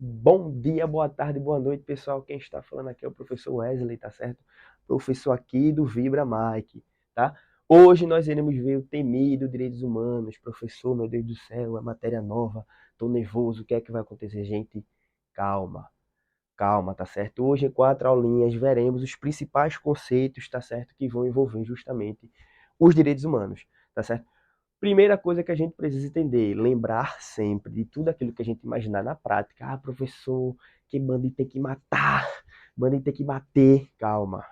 Bom dia, boa tarde, boa noite, pessoal. Quem está falando aqui é o professor Wesley, tá certo? Professor aqui do Vibra Mike, tá? Hoje nós iremos ver o temido direitos humanos. Professor, meu Deus do céu, é matéria nova, tô nervoso, o que é que vai acontecer? Gente, calma, calma, tá certo? Hoje, em 4 aulinhas, veremos os principais conceitos, tá certo? Que vão envolver justamente os direitos humanos, tá certo? Primeira coisa que a gente precisa entender, lembrar sempre de tudo aquilo que a gente imaginar na prática. Ah, professor, que bandido tem que matar, bandido tem que bater. Calma,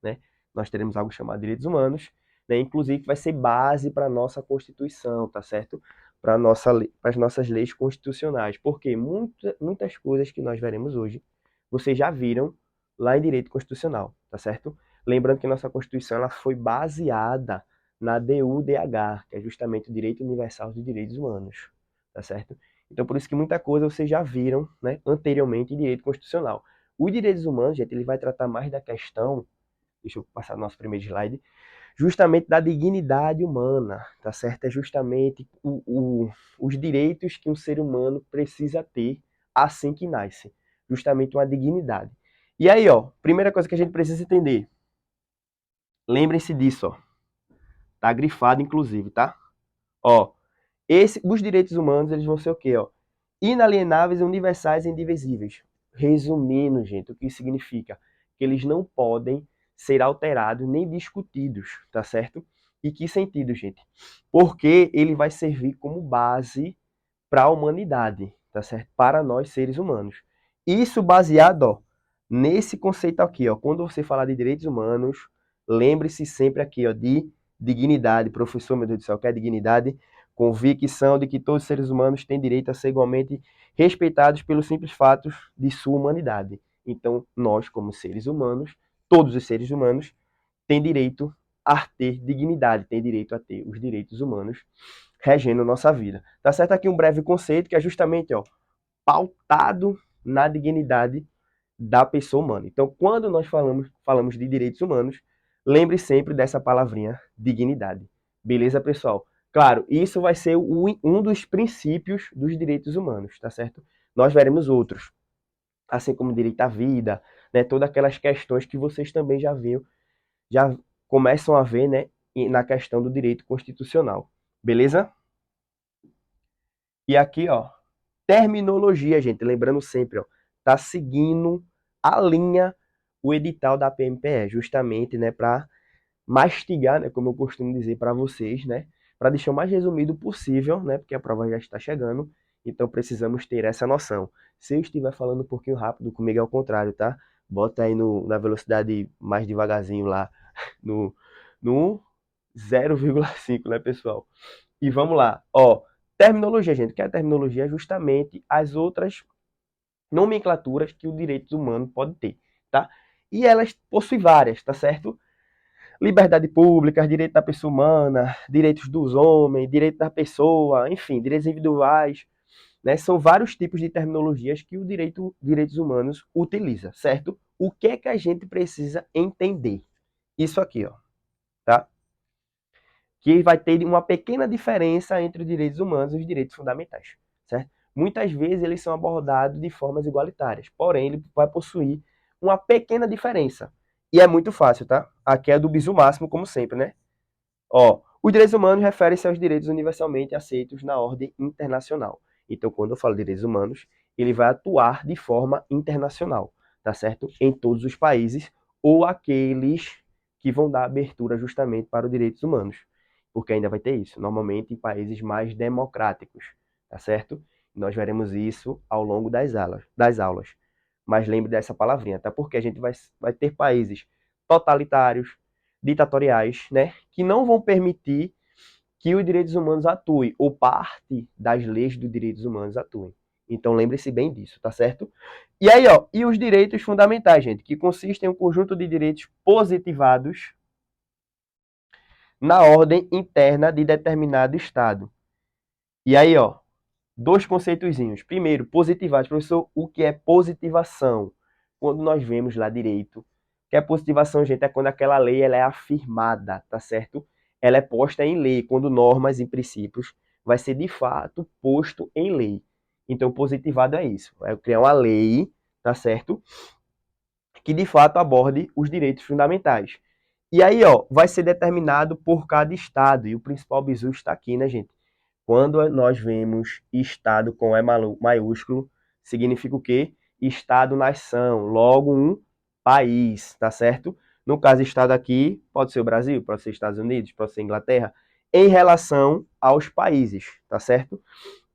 né? Nós teremos algo chamado direitos humanos, né? Inclusive que vai ser base para a nossa Constituição, tá certo? Para as nossas leis constitucionais. Porque muitas coisas que nós veremos hoje, vocês já viram lá em direito constitucional, tá certo? Lembrando que nossa Constituição ela foi baseada na DUDH, que é justamente o Direito Universal dos Direitos Humanos, tá certo? Então, por isso que muita coisa vocês já viram, né, anteriormente em direito constitucional. Os direitos humanos, gente, ele vai tratar mais da questão, deixa eu passar no nosso primeiro slide, justamente da dignidade humana, tá certo? É justamente os direitos que um ser humano precisa ter assim que nasce, justamente uma dignidade. E aí, ó, primeira coisa que a gente precisa entender, lembrem-se disso, ó, tá grifado inclusive, tá? Ó, os direitos humanos, eles vão ser o quê, ó? Inalienáveis, universais e indivisíveis. Resumindo, gente, o que isso significa? Que eles não podem ser alterados nem discutidos, tá certo? E que sentido, gente? Porque ele vai servir como base para a humanidade, tá certo? Para nós seres humanos. Isso baseado, ó, nesse conceito aqui, ó. Quando você falar de direitos humanos, lembre-se sempre aqui, ó, de dignidade. Professor, meu Deus do céu, que é dignidade? Convicção de que todos os seres humanos têm direito a ser igualmente respeitados pelos simples fatos de sua humanidade. Então, nós, como seres humanos, todos os seres humanos, têm direito a ter dignidade, têm direito a ter os direitos humanos regendo nossa vida. Tá certo aqui um breve conceito que é justamente, ó, pautado na dignidade da pessoa humana. Então, quando nós falamos de direitos humanos, lembre sempre dessa palavrinha, dignidade. Beleza, pessoal? Claro, isso vai ser um dos princípios dos direitos humanos, tá certo? Nós veremos outros, assim como direito à vida, né? Todas aquelas questões que vocês também já viram, já começam a ver, né? Na questão do direito constitucional. Beleza? E aqui, ó, terminologia, gente, lembrando sempre, ó, tá seguindo a linha o edital da PMPE, justamente, né, para mastigar, né, como eu costumo dizer para vocês, né, para deixar o mais resumido possível, né, porque a prova já está chegando, então precisamos ter essa noção. Se eu estiver falando um pouquinho rápido, comigo é o contrário, tá? Bota aí na velocidade mais devagarzinho lá, no, no 0,5, né, pessoal? E vamos lá, ó, terminologia, gente, que é a terminologia é justamente as outras nomenclaturas que o direito humano pode ter, tá? E elas possuem várias, tá certo? Liberdade pública, direito da pessoa humana, direitos dos homens, direito da pessoa, enfim, direitos individuais, né? São vários tipos de terminologias que o direitos humanos utiliza, certo? O que é que a gente precisa entender? Isso aqui, ó, tá? Que vai ter uma pequena diferença entre os direitos humanos e os direitos fundamentais, certo? Muitas vezes eles são abordados de formas igualitárias, porém ele vai possuir uma pequena diferença. E é muito fácil, tá? Aqui é do bizu máximo, como sempre, né? Ó, os direitos humanos referem-se aos direitos universalmente aceitos na ordem internacional. Então, quando eu falo de direitos humanos, ele vai atuar de forma internacional, tá certo? Em todos os países ou aqueles que vão dar abertura justamente para os direitos humanos, porque ainda vai ter isso, normalmente em países mais democráticos, tá certo? Nós veremos isso ao longo das aulas. Mas lembre dessa palavrinha, tá? Porque a gente vai ter países totalitários, ditatoriais, né, que não vão permitir que os direitos humanos atuem, ou parte das leis dos direitos humanos atuem. Então lembre-se bem disso, tá certo? E aí, ó, e os direitos fundamentais, gente, que consistem em um conjunto de direitos positivados na ordem interna de determinado Estado. E aí, ó, dois conceitozinhos. Primeiro, positivados. Professor, o que é positivação? Quando nós vemos lá direito, que é positivação, gente, é quando aquela lei ela é afirmada, tá certo? Ela é posta em lei, quando normas e princípios vai ser de fato posto em lei. Então, positivado é isso. É eu criar uma lei, tá certo? Que de fato aborde os direitos fundamentais. E aí, ó, vai ser determinado por cada estado. E o principal bizu está aqui, né, gente? Quando nós vemos estado com E maiúsculo, significa o quê? Estado-nação, logo um país, tá certo? No caso, estado aqui, pode ser o Brasil, pode ser Estados Unidos, pode ser Inglaterra, em relação aos países, tá certo?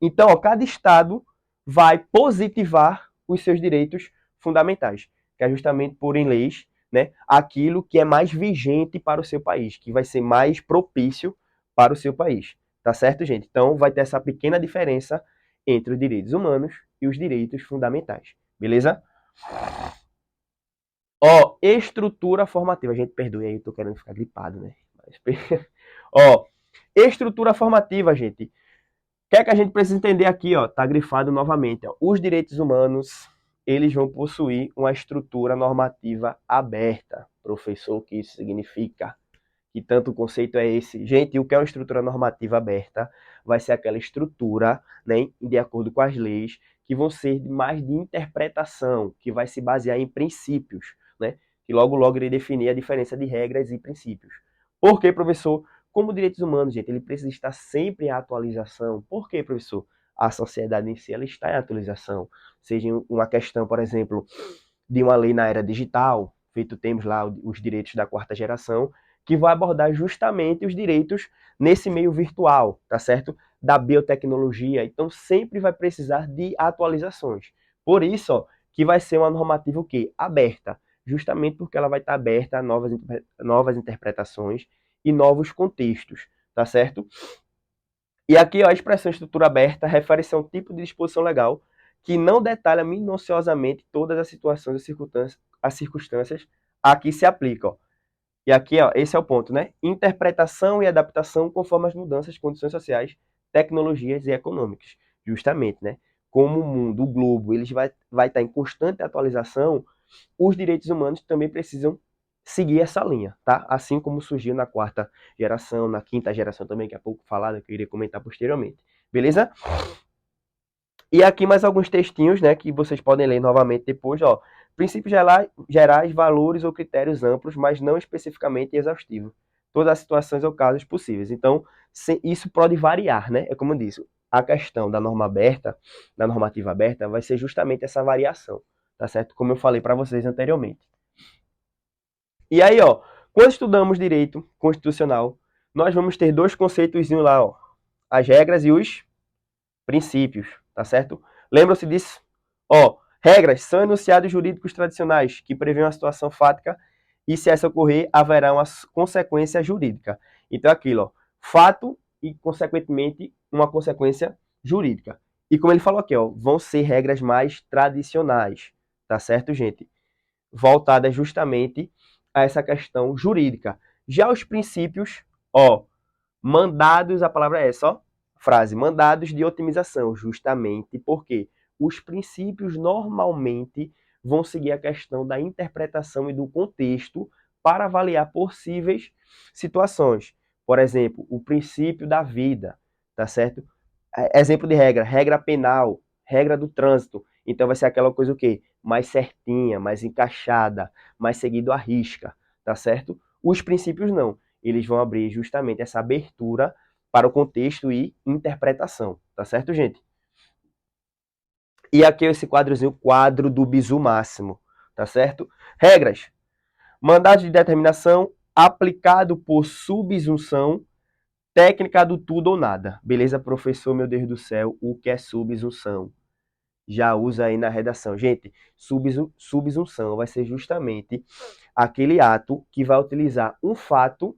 Então, ó, cada estado vai positivar os seus direitos fundamentais, que é justamente por em leis, né, aquilo que é mais vigente para o seu país, que vai ser mais propício para o seu país. Tá certo, gente? Então, vai ter essa pequena diferença entre os direitos humanos e os direitos fundamentais. Beleza? Ó, estrutura formativa. Gente, perdoe aí, eu tô querendo ficar gripado, né? Mas, ó, estrutura formativa, gente. O que é que a gente precisa entender aqui, ó? Tá grifado novamente, ó. Os direitos humanos, eles vão possuir uma estrutura normativa aberta. Professor, o que isso significa? Que tanto o conceito é esse. Gente, o que é uma estrutura normativa aberta? Vai ser aquela estrutura, né, de acordo com as leis, que vão ser mais de interpretação, que vai se basear em princípios, né? Que logo logo irei definir a diferença de regras e princípios. Por quê, professor? Como direitos humanos, gente, ele precisa estar sempre em atualização. Por quê, professor? A sociedade em si ela está em atualização. Seja uma questão, por exemplo, de uma lei na era digital, feito temos lá os direitos da quarta geração, que vai abordar justamente os direitos nesse meio virtual, tá certo? Da biotecnologia. Então sempre vai precisar de atualizações. Por isso, ó, que vai ser uma normativa o quê? Aberta, justamente porque ela vai estar aberta a novas interpretações e novos contextos, tá certo? E aqui ó, a expressão estrutura aberta refere-se a um tipo de disposição legal que não detalha minuciosamente todas as situações e as circunstâncias a que se aplica. Ó. E aqui, ó, esse é o ponto, né? Interpretação e adaptação conforme as mudanças, condições sociais, tecnologias e econômicas. Justamente, né? Como o mundo, o globo, eles vai estar em constante atualização, os direitos humanos também precisam seguir essa linha, tá? Assim como surgiu na quarta geração, na quinta geração também, que é pouco falada, que eu iria comentar posteriormente. Beleza? E aqui mais alguns textinhos, né, que vocês podem ler novamente depois, ó. Princípios gerais, valores ou critérios amplos, mas não especificamente exaustivos. Todas as situações ou casos possíveis. Então, isso pode variar, né? É como eu disse, a questão da norma aberta, da normativa aberta, vai ser justamente essa variação, tá certo? Como eu falei para vocês anteriormente. E aí, ó, quando estudamos direito constitucional, nós vamos ter dois conceitos lá, ó, as regras e os princípios, tá certo? Lembram-se disso? Ó, regras são enunciados jurídicos tradicionais que prevêem uma situação fática e, se essa ocorrer, haverá uma consequência jurídica. Então, aquilo, ó, fato e, consequentemente, uma consequência jurídica. E como ele falou aqui, ó, vão ser regras mais tradicionais, tá certo, gente? Voltadas justamente a essa questão jurídica. Já os princípios, ó, mandados, a palavra é essa, ó, frase, mandados de otimização, justamente porque os princípios normalmente vão seguir a questão da interpretação e do contexto para avaliar possíveis situações. Por exemplo, o princípio da vida, tá certo? Exemplo de regra, regra penal, regra do trânsito. Então vai ser aquela coisa o quê? Mais certinha, mais encaixada, mais seguido à risca, tá certo? Os princípios não. Eles vão abrir justamente essa abertura para o contexto e interpretação, tá certo, gente? E aqui esse quadrozinho, quadro do bizu máximo, tá certo? Regras. Mandado de determinação aplicado por subsunção, técnica do tudo ou nada. Beleza, professor, meu Deus do céu, o que é subsunção? Já usa aí na redação. Gente, subsunção vai ser justamente aquele ato que vai utilizar um fato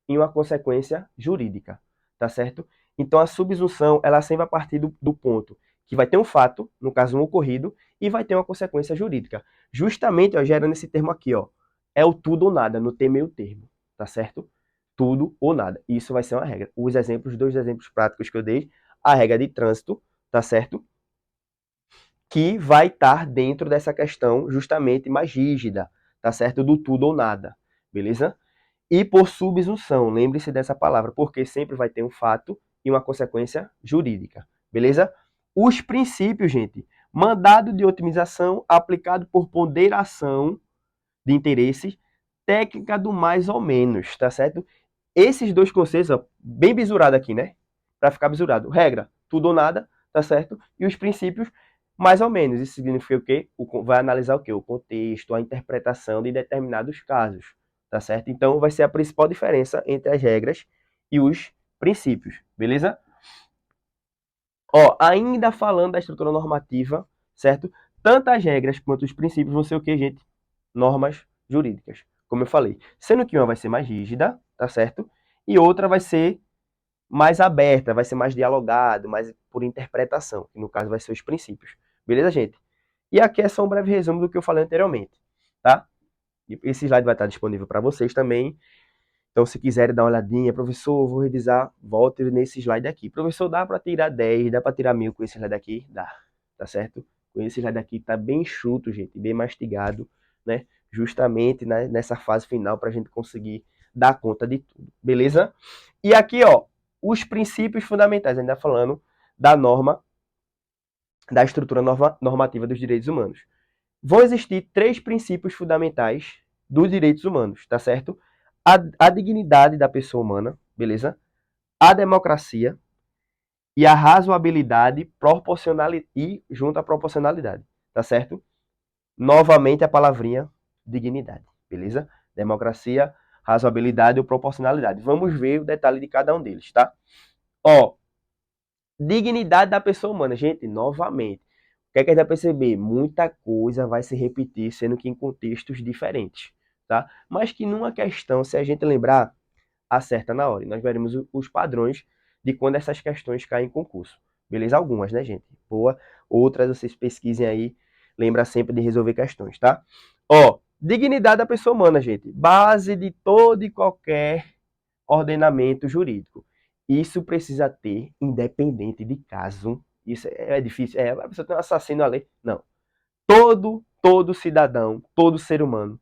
em uma consequência jurídica, tá certo? Então a subsunção, ela sempre vai partir do ponto que vai ter um fato, no caso um ocorrido, e vai ter uma consequência jurídica. Justamente, ó, gerando esse termo aqui, ó, é o tudo ou nada, no ter meio termo, tá certo? Tudo ou nada. Isso vai ser uma regra. Os exemplos, dois exemplos práticos que eu dei, a regra de trânsito, tá certo? Que vai estar dentro dessa questão justamente mais rígida, tá certo? Do tudo ou nada, beleza? E por subsunção, lembre-se dessa palavra, porque sempre vai ter um fato e uma consequência jurídica, beleza? Os princípios, gente. Mandado de otimização aplicado por ponderação de interesses, técnica do mais ou menos, tá certo? Esses dois conceitos, ó, bem bisurado aqui, né? Para ficar bisurado. Regra, tudo ou nada, tá certo? E os princípios, mais ou menos. Isso significa o quê? Vai analisar o quê? O contexto, a interpretação de determinados casos, tá certo? Então, vai ser a principal diferença entre as regras e os princípios, beleza? Ó, ainda falando da estrutura normativa, certo? Tanto as regras quanto os princípios vão ser o quê, gente? Normas jurídicas, como eu falei. Sendo que uma vai ser mais rígida, tá certo? E outra vai ser mais aberta, vai ser mais dialogado, mais por interpretação, que no caso vai ser os princípios. Beleza, gente? E aqui é só um breve resumo do que eu falei anteriormente, tá? E esse slide vai estar disponível para vocês também. Então, se quiserem dar uma olhadinha, professor, vou revisar, volte nesse slide aqui. Professor, dá para tirar 10, dá para tirar 1000 com esse slide aqui? Dá, tá certo? Com esse slide aqui tá bem enxuto, gente, bem mastigado, né? Justamente, né, nessa fase final para a gente conseguir dar conta de tudo, beleza? E aqui, ó, os princípios fundamentais, ainda falando da norma, da estrutura normativa dos direitos humanos. Vão existir 3 princípios fundamentais dos direitos humanos, tá certo? A dignidade da pessoa humana, beleza? A democracia e a razoabilidade e junto à proporcionalidade, tá certo? Novamente a palavrinha dignidade, beleza? Democracia, razoabilidade ou proporcionalidade. Vamos ver o detalhe de cada um deles, tá? Ó, dignidade da pessoa humana, gente, novamente. O que é que a gente vai perceber? Muita coisa vai se repetir, sendo que em contextos diferentes, tá? Mas que numa questão, se a gente lembrar, acerta na hora. E nós veremos os padrões de quando essas questões caem em concurso. Beleza? Algumas, né, gente? Boa. Outras vocês pesquisem aí. Lembra sempre de resolver questões, tá? Ó, dignidade da pessoa humana, gente. Base de todo e qualquer ordenamento jurídico. Isso precisa ter, independente de caso. Isso é difícil. É, a pessoa tem um assassino ali. Não. Todo cidadão, todo ser humano,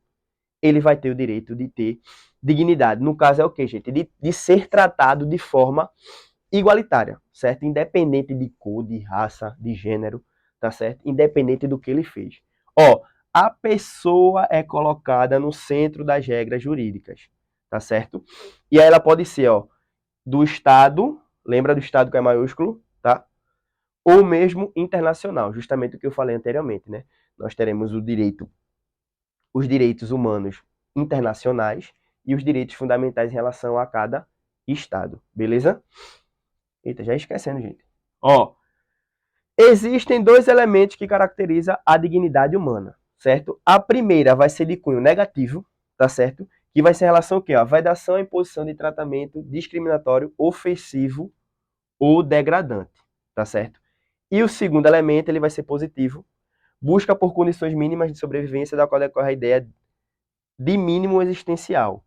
ele vai ter o direito de ter dignidade. No caso é o quê, gente? De ser tratado de forma igualitária, certo? Independente de cor, de raça, de gênero, tá certo? Independente do que ele fez. Ó, a pessoa é colocada no centro das regras jurídicas, tá certo? E aí ela pode ser, ó, do Estado, lembra do Estado que é maiúsculo, tá? Ou mesmo internacional, justamente o que eu falei anteriormente, né? Nós teremos os direitos humanos internacionais e os direitos fundamentais em relação a cada Estado, beleza? Eita, já esquecendo, gente. Ó, existem 2 elementos que caracterizam a dignidade humana, certo? A primeira vai ser de cunho negativo, tá certo? Que vai ser em relação ao quê? A vedação e imposição de tratamento discriminatório, ofensivo ou degradante, tá certo? E o segundo elemento, ele vai ser positivo, busca por condições mínimas de sobrevivência, da qual decorre a ideia de mínimo existencial.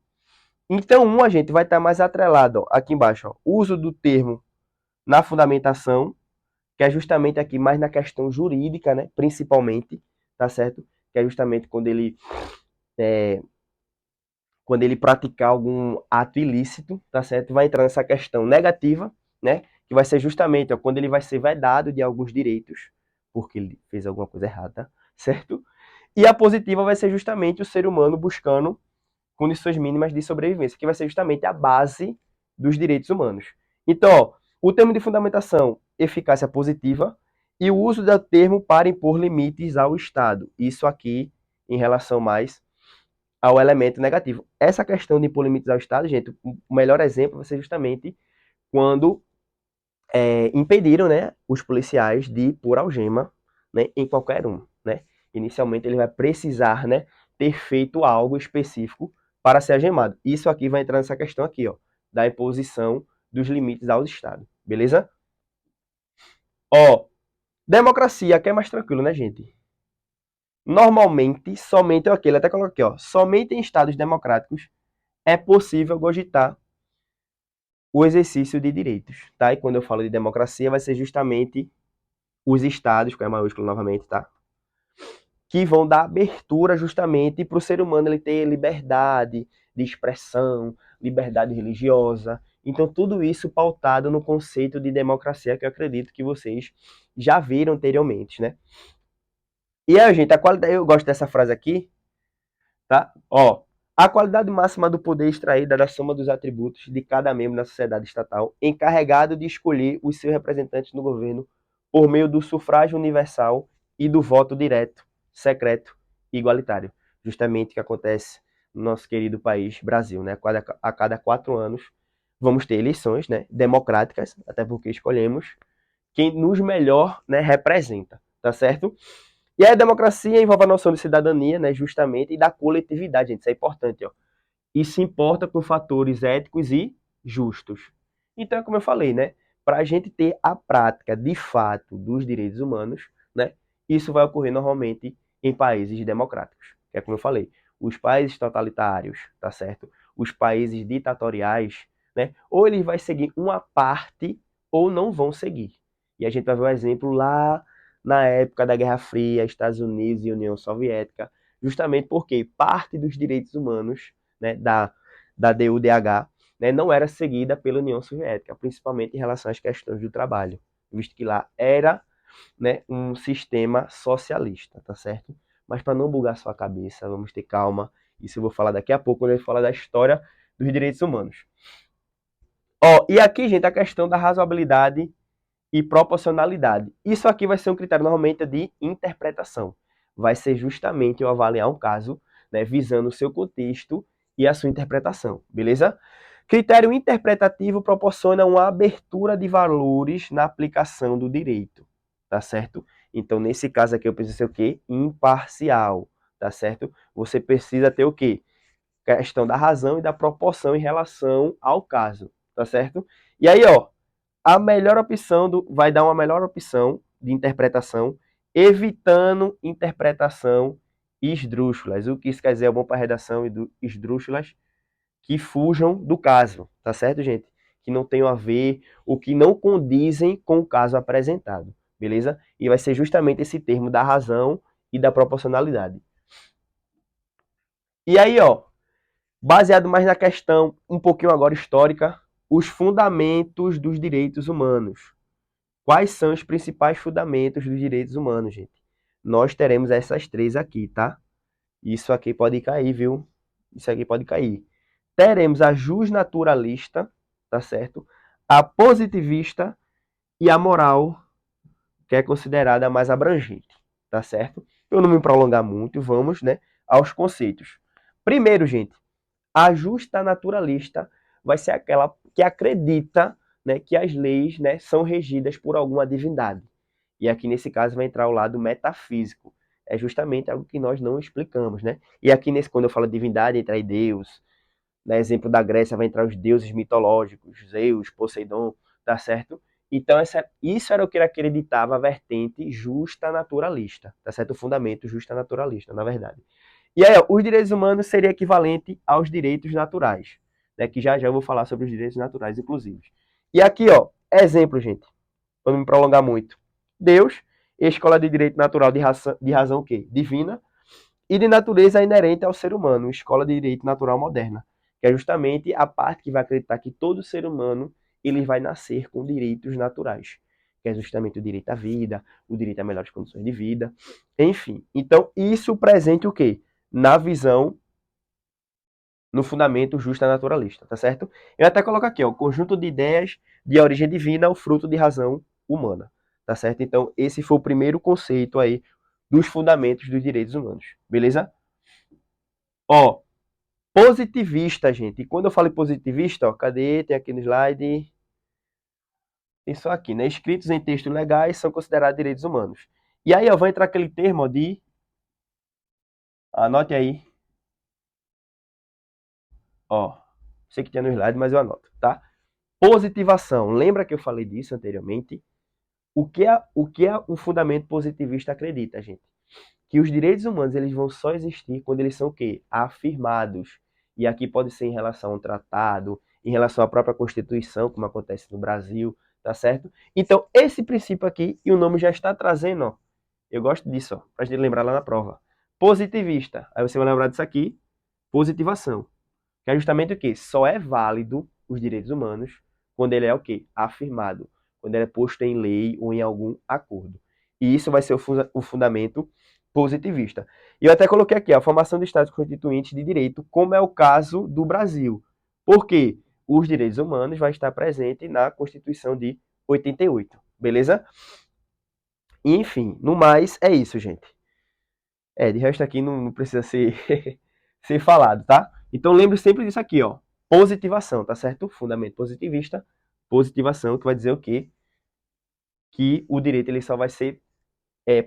Então, a gente vai estar mais atrelado, ó, aqui embaixo, ó, uso do termo na fundamentação, que é justamente aqui mais na questão jurídica, né, principalmente, tá certo? Que é justamente quando ele praticar algum ato ilícito, tá certo? Vai entrar nessa questão negativa, né, que vai ser justamente, ó, quando ele vai ser vedado de alguns direitos, porque ele fez alguma coisa errada, certo? E a positiva vai ser justamente o ser humano buscando condições mínimas de sobrevivência, que vai ser justamente a base dos direitos humanos. Então, ó, o termo de fundamentação, eficácia positiva, e o uso do termo para impor limites ao Estado. Isso aqui em relação mais ao elemento negativo. Essa questão de impor limites ao Estado, gente, o melhor exemplo vai ser justamente quando impediram, né, os policiais de pôr algema, né, em qualquer um, né? Inicialmente ele vai precisar, né, ter feito algo específico para ser algemado. Isso aqui vai entrar nessa questão aqui, ó, da imposição dos limites ao Estado, beleza? Ó, democracia, aqui é mais tranquilo, né, gente? Normalmente, somente aquele, até coloquei, ó, somente em estados democráticos é possível cogitar o exercício de direitos, tá? E quando eu falo de democracia, vai ser justamente os estados, com a maiúsculo novamente, tá? Que vão dar abertura justamente para o ser humano ele ter liberdade de expressão, liberdade religiosa. Então, tudo isso pautado no conceito de democracia que eu acredito que vocês já viram anteriormente, né? E aí, gente, a qualidade, eu gosto dessa frase aqui, tá? Ó, a qualidade máxima do poder extraída da soma dos atributos de cada membro da sociedade estatal encarregado de escolher os seus representantes no governo por meio do sufrágio universal e do voto direto, secreto e igualitário. Justamente o que acontece no nosso querido país, Brasil, né? A cada 4 anos vamos ter eleições, né? Democráticas, até porque escolhemos quem nos melhor, né, representa, tá certo? E a democracia envolve a noção de cidadania, né, justamente, e da coletividade, gente. Isso é importante, ó. E se importa com fatores éticos e justos. Então, como eu falei, né, para a gente ter a prática, de fato, dos direitos humanos, né, isso vai ocorrer normalmente em países democráticos. Que é como eu falei, os países totalitários, tá certo? Os países ditatoriais, né, ou eles vão seguir uma parte ou não vão seguir. E a gente vai ver um exemplo lá na época da Guerra Fria, Estados Unidos e União Soviética, justamente porque parte dos direitos humanos, né, da DUDH, né, não era seguida pela União Soviética, principalmente em relação às questões do trabalho, visto que lá era, né, um sistema socialista, tá certo? Mas para não bugar sua cabeça, vamos ter calma, isso eu vou falar daqui a pouco, quando eu falar da história dos direitos humanos. Ó, e aqui, gente, a questão da razoabilidade e proporcionalidade. Isso aqui vai ser um critério normalmente de interpretação. Vai ser justamente eu avaliar um caso, né, visando o seu contexto e a sua interpretação, beleza? Critério interpretativo proporciona uma abertura de valores na aplicação do direito, tá certo? Então, nesse caso aqui, eu preciso ser o quê? Imparcial, tá certo? Você precisa ter o quê? Questão da razão e da proporção em relação ao caso, tá certo? E aí, ó, a melhor opção vai dar uma melhor opção de interpretação, evitando interpretação esdrúxulas. O que isso quer dizer é bom para redação e esdrúxulas que fujam do caso, tá certo, gente? Que não tenham a ver, ou que não condizem com o caso apresentado, beleza? E vai ser justamente esse termo da razão e da proporcionalidade. E aí, ó, baseado mais na questão um pouquinho agora histórica, os fundamentos dos direitos humanos. Quais são os principais fundamentos dos direitos humanos, gente? Nós teremos essas três aqui, tá? Isso aqui pode cair, viu? Isso aqui pode cair. Teremos a justnaturalista, tá certo? A positivista e a moral, que é considerada a mais abrangente, tá certo? Eu não me prolongar muito, vamos, né, aos conceitos. Primeiro, gente, a justa naturalista vai ser aquela que acredita, né, que as leis, né, são regidas por alguma divindade. E aqui nesse caso vai entrar o lado metafísico. É justamente algo que nós não explicamos, né? E aqui nesse quando eu falo divindade, entra aí Deus, né, exemplo da Grécia vai entrar os deuses mitológicos, Zeus, Poseidon, tá certo? Então isso era o que ele acreditava a vertente justa naturalista, tá certo? O fundamento justa naturalista, na verdade. E aí, ó, os direitos humanos seria equivalente aos direitos naturais, né? Que já já eu vou falar sobre os direitos naturais, inclusive. E aqui, ó, exemplo, gente, para não me prolongar muito. Deus, escola de direito natural de razão o quê? Divina, e de natureza inerente ao ser humano, escola de direito natural moderna, que é justamente a parte que vai acreditar que todo ser humano ele vai nascer com direitos naturais, que é justamente o direito à vida, o direito a melhores condições de vida, enfim. Então, isso presente o quê? Na visão, no fundamento justa naturalista, tá certo? Eu até coloco aqui, ó, o conjunto de ideias de origem divina, o fruto de razão humana, tá certo? Então, esse foi o primeiro conceito aí dos fundamentos dos direitos humanos, beleza? Ó, positivista, gente. E quando eu falo em positivista, ó, cadê? Tem aqui no slide. Tem só aqui, né? Escritos em textos legais são considerados direitos humanos. E aí, ó, vai entrar aquele termo ó, de. Anote aí. Ó, sei que tinha no slide, mas eu anoto, tá? Positivação. Lembra que eu falei disso anteriormente? O que é o fundamento positivista acredita, gente? Que os direitos humanos eles vão só existir quando eles são o quê? Afirmados. E aqui pode ser em relação a um tratado, em relação à própria Constituição, como acontece no Brasil, tá certo? Então, esse princípio aqui, e o nome já está trazendo, ó. Eu gosto disso, ó, pra gente lembrar lá na prova. Positivista. Aí você vai lembrar disso aqui, positivação. Que é justamente o quê? Só é válido os direitos humanos quando ele é o quê? Afirmado. quando ele é posto em lei ou em algum acordo. E isso vai ser o fundamento positivista. E eu até coloquei aqui a formação de Estados constituintes de direito, como é o caso do Brasil. Por quê? Os direitos humanos vai estar presente na Constituição de 88, beleza? Enfim, no mais, é isso, gente. De resto aqui não precisa ser, ser falado, tá? Então lembre sempre disso aqui, ó. Positivação, tá certo? Fundamento positivista, positivação, que vai dizer o quê? Que o direito ele só vai ser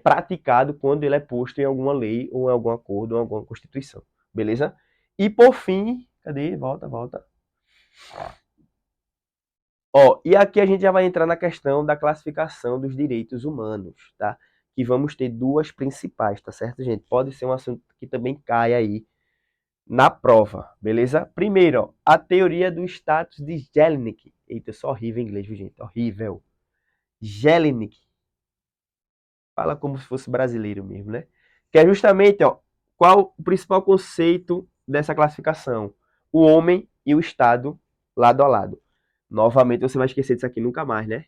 praticado quando ele é posto em alguma lei, ou em algum acordo, ou em alguma constituição. Beleza? E por fim, cadê? Volta. Ó, e aqui a gente já vai entrar na questão da classificação dos direitos humanos, tá? Que vamos ter duas principais, tá certo, gente? Pode ser um assunto que também cai aí na prova, beleza? Primeiro, ó, a teoria do status de Jelinek. Eita, eu sou horrível em inglês, viu, gente? Horrível. Jelinek. Fala como se fosse brasileiro mesmo, né? Que é justamente, ó, qual o principal conceito dessa classificação? O homem e o Estado lado a lado. Novamente, você vai esquecer disso aqui nunca mais, né?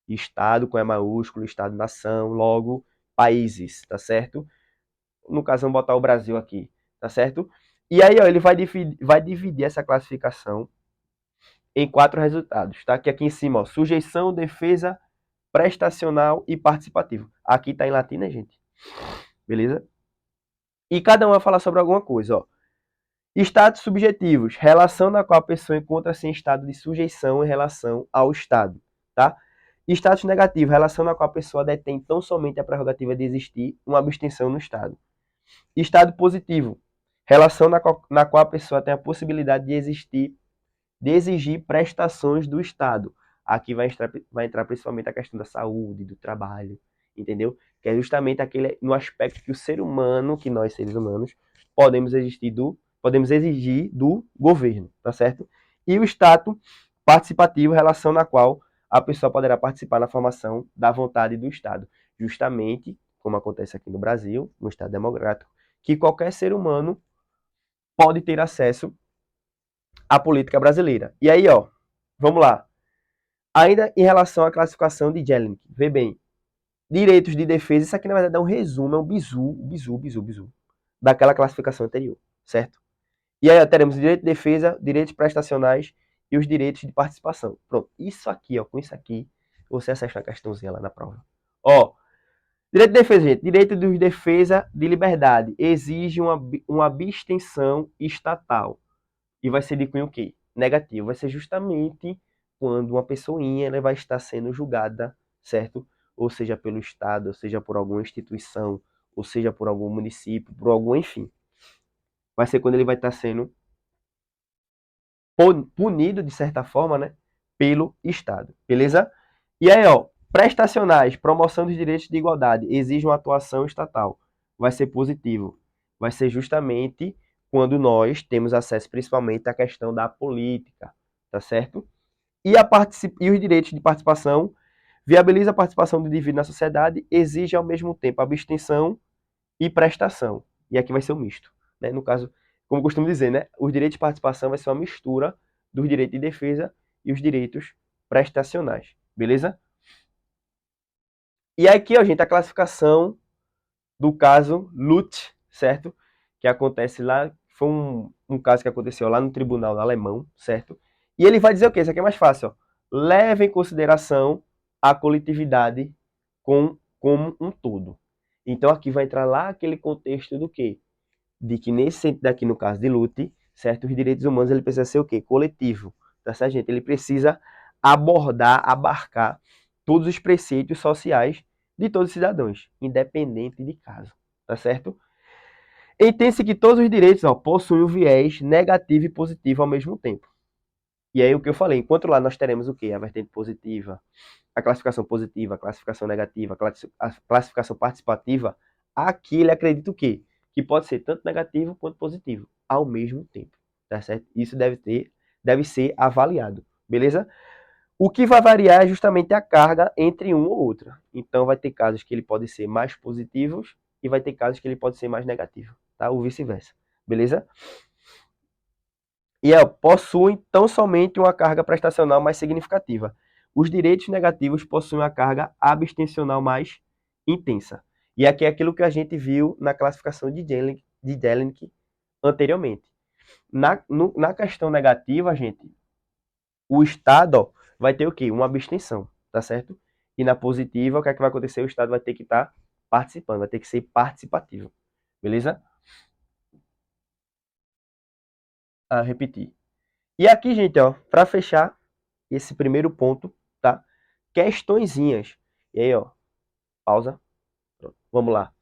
Estado com E maiúsculo, Estado-nação, logo, países, tá certo? No caso, vamos botar o Brasil aqui, tá certo? E aí, ó, ele vai dividir essa classificação em 4 resultados, tá? Que aqui em cima, ó, sujeição, defesa, prestacional e participativo. Aqui tá em latim, né, gente? Beleza? E cada um vai falar sobre alguma coisa, ó. Estados subjetivos, relação na qual a pessoa encontra-se em estado de sujeição em relação ao Estado, tá? Status negativo, relação na qual a pessoa detém tão somente a prerrogativa de existir uma abstenção no Estado. Estado positivo, relação na qual a pessoa tem a possibilidade de existir, de exigir prestações do Estado. Aqui vai entrar principalmente a questão da saúde, do trabalho, entendeu? Que é justamente aquele no aspecto que o ser humano, que nós seres humanos, podemos exigir do governo, tá certo? E o status participativo, relação na qual a pessoa poderá participar na formação da vontade do Estado, justamente como acontece aqui no Brasil, no Estado democrático, que qualquer ser humano pode ter acesso à política brasileira. E aí, ó, vamos lá. Ainda em relação à classificação de Jelinek, vê bem, direitos de defesa, isso aqui na verdade é um resumo, é um bizu daquela classificação anterior, certo? E aí ó, teremos direito de defesa, direitos prestacionais e os direitos de participação. Pronto, isso aqui, ó, com isso aqui, você acessa a questãozinha lá na prova. Ó, direito de defesa, gente, direito de defesa de liberdade exige uma abstenção estatal. E vai ser de cunho o quê? Negativo. Vai ser justamente quando uma pessoinha ela vai estar sendo julgada, certo? Ou seja, pelo Estado, ou seja, por alguma instituição, ou seja, por algum município, por algum, enfim. Vai ser quando ele vai estar sendo punido, de certa forma, né? Pelo Estado. Beleza? E aí, ó, prestacionais, promoção dos direitos de igualdade, exige uma atuação estatal. Vai ser positivo. Vai ser justamente quando nós temos acesso principalmente à questão da política, tá certo? E os direitos de participação viabiliza a participação do indivíduo na sociedade, exige ao mesmo tempo abstenção e prestação. E aqui vai ser um misto, né? No caso, como eu costumo dizer, né? Os direitos de participação vai ser uma mistura dos direitos de defesa e os direitos prestacionais, beleza? E aqui, ó, gente, a classificação do caso Lutz, certo? Que acontece lá, foi um caso que aconteceu lá no tribunal alemão, certo? E ele vai dizer o quê? Isso aqui é mais fácil, ó. Leve em consideração a coletividade como um todo. Então aqui vai entrar lá aquele contexto do quê? De que nesse sentido aqui, no caso de Lutz, certo? Os direitos humanos ele precisa ser o quê? Coletivo, tá certo, gente? Ele precisa abarcar todos os preceitos sociais de todos os cidadãos, independente de caso, tá certo? Entende-se que todos os direitos, ó, possuem o viés negativo e positivo ao mesmo tempo. E aí o que eu falei, enquanto lá nós teremos o quê? A vertente positiva, a classificação positiva, a classificação negativa, a classificação participativa, aqui ele acredita o quê? Que pode ser tanto negativo quanto positivo ao mesmo tempo, tá certo? Isso deve ser avaliado, beleza? O que vai variar é justamente a carga entre um ou outro. Então vai ter casos que ele pode ser mais positivos e vai ter casos que ele pode ser mais negativo, tá? Ou vice-versa, beleza? E possuem tão somente uma carga prestacional mais significativa. Os direitos negativos possuem uma carga abstencional mais intensa. E aqui é aquilo que a gente viu na classificação de Jelinek anteriormente. Na questão negativa, gente, o Estado vai ter o quê? Uma abstenção, tá certo? E na positiva, o que é que vai acontecer? O Estado vai ter que estar participando, vai ter que ser participativo. Beleza? Repetir. E aqui, gente, ó, para fechar esse primeiro ponto, tá? Questõezinhas. E aí, ó, pausa. Pronto, vamos lá.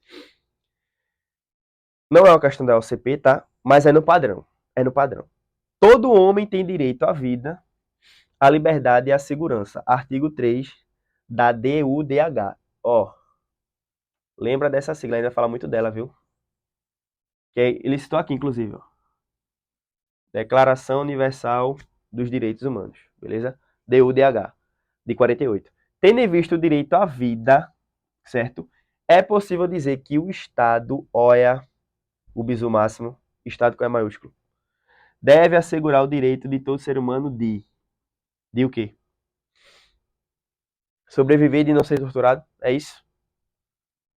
Não é uma questão da OCP, tá? Mas é no padrão. É no padrão. Todo homem tem direito à vida, à liberdade e à segurança. Artigo 3 da DUDH. Ó, lembra dessa sigla, ainda fala muito dela, viu? Que ele citou aqui, inclusive, ó. Declaração Universal dos Direitos Humanos, beleza? DUDH, de 48. Tendo em vista o direito à vida, certo? É possível dizer que o Estado, olha o bizu máximo, Estado com E maiúsculo, deve assegurar o direito de todo ser humano de o quê? Sobreviver e de não ser torturado? É isso?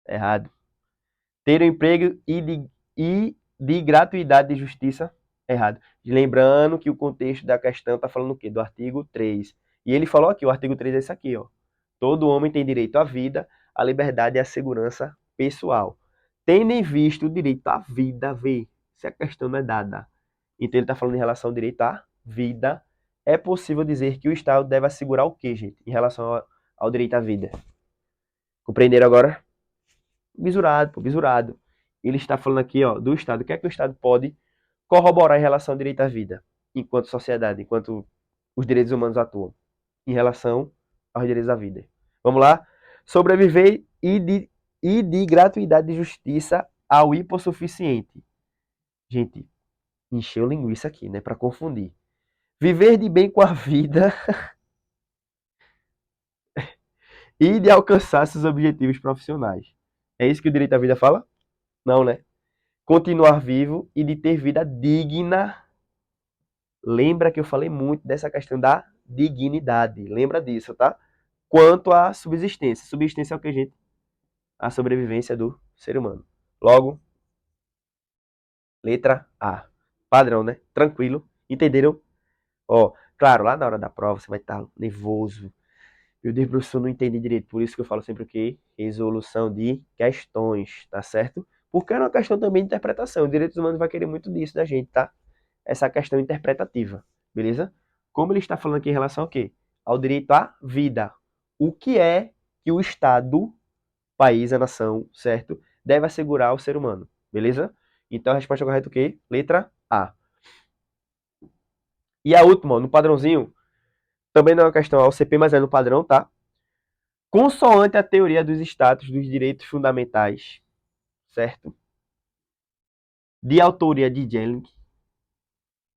Errado. Ter um emprego e de gratuidade de justiça? Errado. Lembrando que o contexto da questão está falando o quê? Do artigo 3. E ele falou aqui, o artigo 3 é esse aqui, ó. Todo homem tem direito à vida, à liberdade e à segurança pessoal. Tendo em vista o direito à vida, vê se a questão não é dada. Então ele está falando em relação ao direito à vida. É possível dizer que o Estado deve assegurar o quê, gente, em relação ao direito à vida? Compreenderam agora? Bisurado, pô, bisurado. Ele está falando aqui, ó, do Estado. O que é que o Estado pode corroborar em relação ao direito à vida, enquanto sociedade, enquanto os direitos humanos atuam, em relação aos direitos à vida? Vamos lá? Sobreviver e de gratuidade de justiça ao hipossuficiente. Gente, encheu linguiça aqui, né, para confundir. Viver de bem com a vida e de alcançar seus objetivos profissionais. É isso que o direito à vida fala? Não, né? Continuar vivo e de ter vida digna. Lembra que eu falei muito dessa questão da dignidade. Lembra disso, tá? Quanto à subsistência. Subsistência é o que, gente? A sobrevivência do ser humano. Logo, letra A. Padrão, né? Tranquilo. Entenderam? Ó, claro, lá na hora da prova você vai estar nervoso. Meu Deus, professor, não entendi direito. Por isso que eu falo sempre o quê? Resolução de questões, tá certo? Porque é uma questão também de interpretação. O direitos humanos vai querer muito disso da gente, tá? Essa questão interpretativa, beleza? Como ele está falando aqui em relação ao quê? Ao direito à vida. O que é que o Estado, país, a nação, certo? Deve assegurar ao ser humano, beleza? Então a resposta correta é o quê? Letra A. E a última, ó, no padrãozinho, também não é uma questão AOCP, mas é no padrão, tá? Consoante a teoria dos status dos direitos fundamentais, certo? De autoria de Jelinek,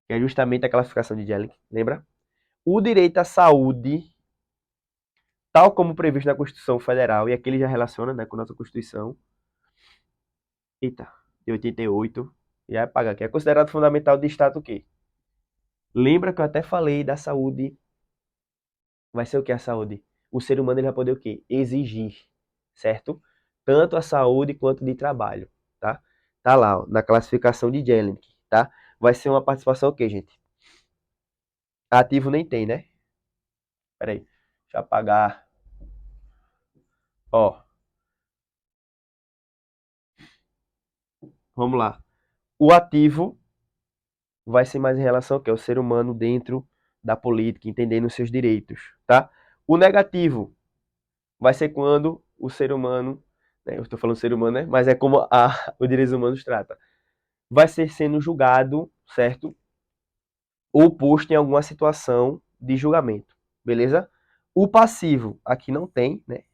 que é justamente a classificação de Jelinek, lembra? O direito à saúde, tal como previsto na Constituição Federal, e aqui ele já relaciona, né, com a nossa Constituição, eita, de 88, já é pagar aqui, é considerado fundamental de Estado o quê? Lembra que eu até falei da saúde, vai ser o que a saúde? O ser humano ele vai poder o quê? Exigir, certo? Tanto a saúde quanto de trabalho, tá? Tá lá, ó, na classificação de Jelinek, tá? Vai ser uma participação o quê, gente? Ativo nem tem, né? Pera aí, deixa eu apagar. Ó, vamos lá. O ativo vai ser mais em relação ao que? O ser humano dentro da política, entendendo os seus direitos, tá? O negativo vai ser quando o ser humano, né, eu estou falando ser humano, né? Mas é como o direitos humanos trata. Vai ser sendo julgado, certo? Ou posto em alguma situação de julgamento, beleza? O passivo aqui não tem, né?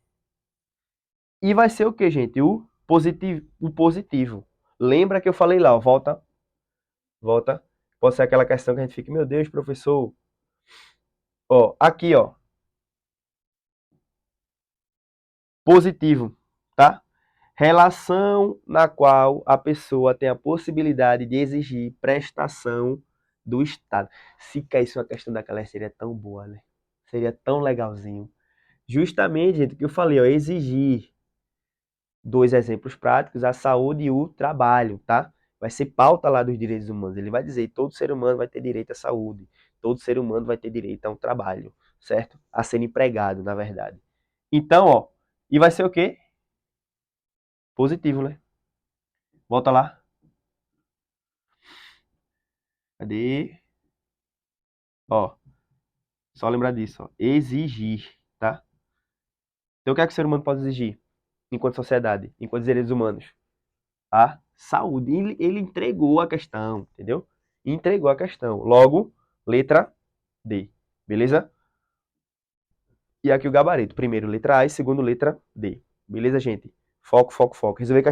E vai ser o que, gente? O positivo, o positivo. Lembra que eu falei lá, ó, volta, volta. Pode ser aquela questão que a gente fica, meu Deus, professor. Ó, aqui, ó, positivo, tá? Relação na qual a pessoa tem a possibilidade de exigir prestação do Estado. Se caísse uma questão daquela seria tão boa, né? Seria tão legalzinho. Justamente, gente, o que eu falei, ó, exigir dois exemplos práticos, a saúde e o trabalho, tá? Vai ser pauta lá dos direitos humanos. Ele vai dizer, todo ser humano vai ter direito à saúde, todo ser humano vai ter direito a um trabalho, certo? A ser empregado, na verdade. Então, ó, e vai ser o quê? Positivo, né? Volta lá. Cadê? Ó, só lembrar disso, ó. Exigir, tá? Então, o que é que o ser humano pode exigir enquanto sociedade, enquanto direitos humanos? A saúde. Ele entregou a questão, entendeu? Entregou a questão. Logo, letra D. Beleza? E aqui o gabarito. Primeiro, letra A e segundo, letra D. Beleza, gente? Foco, foco, foco. Resolver